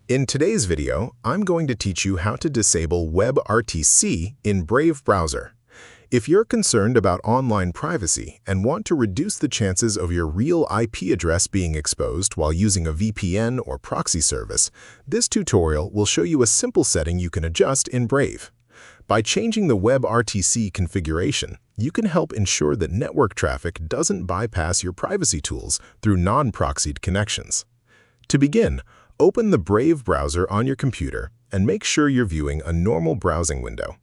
In today's video, I'm going to teach you how to disable WebRTC in Brave browser. If you're concerned about online privacy and want to reduce the chances of your real IP address being exposed while using a VPN or proxy service, this tutorial will show you a simple setting you can adjust in Brave. By changing the WebRTC configuration, you can help ensure that network traffic doesn't bypass your privacy tools through non-proxied connections. To begin, open the Brave browser on your computer and make sure you're viewing a normal browsing window.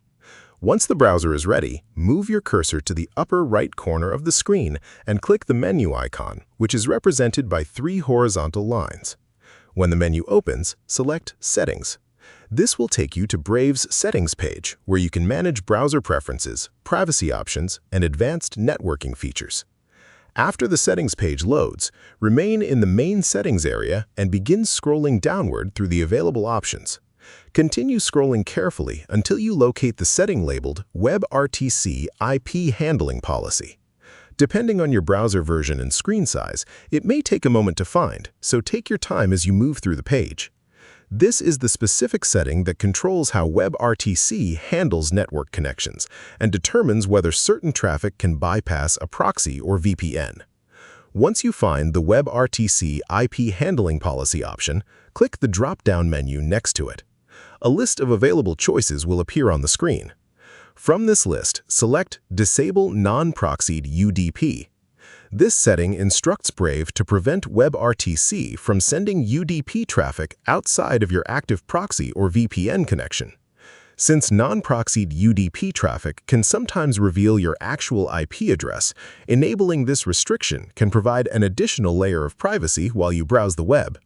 Once the browser is ready, move your cursor to the upper right corner of the screen and click the menu icon, which is represented by 3 horizontal lines. When the menu opens, select Settings. This will take you to Brave's Settings page, where you can manage browser preferences, privacy options, and advanced networking features. After the Settings page loads, remain in the Main Settings area and begin scrolling downward through the available options. Continue scrolling carefully until you locate the setting labeled WebRTC IP Handling Policy. Depending on your browser version and screen size, it may take a moment to find, so take your time as you move through the page. This is the specific setting that controls how WebRTC handles network connections and determines whether certain traffic can bypass a proxy or VPN. Once you find the WebRTC IP Handling Policy option, click the drop-down menu next to it. A list of available choices will appear on the screen. From this list, select Disable Non-Proxied UDP. This setting instructs Brave to prevent WebRTC from sending UDP traffic outside of your active proxy or VPN connection. Since non-proxied UDP traffic can sometimes reveal your actual IP address, enabling this restriction can provide an additional layer of privacy while you browse the web.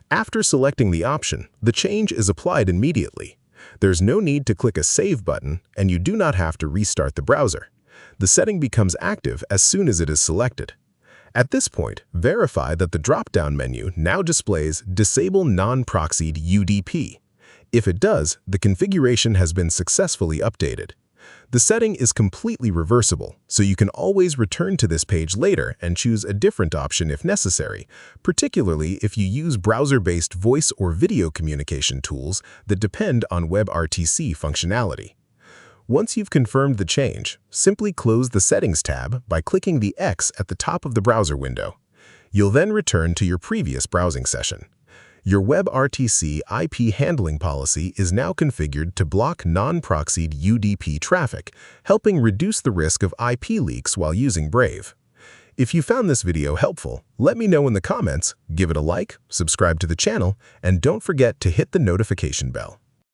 After selecting the option, the change is applied immediately. There's no need to click a Save button, and you do not have to restart the browser. The setting becomes active as soon as it is selected. At this point, verify that the drop-down menu now displays Disable Non-Proxied UDP. If it does, the configuration has been successfully updated. The setting is completely reversible, so you can always return to this page later and choose a different option if necessary, particularly if you use browser-based voice or video communication tools that depend on WebRTC functionality. Once you've confirmed the change, simply close the Settings tab by clicking the X at the top of the browser window. You'll then return to your previous browsing session. Your WebRTC IP handling policy is now configured to block non-proxied UDP traffic, helping reduce the risk of IP leaks while using Brave. If you found this video helpful, let me know in the comments, give it a like, subscribe to the channel, and don't forget to hit the notification bell.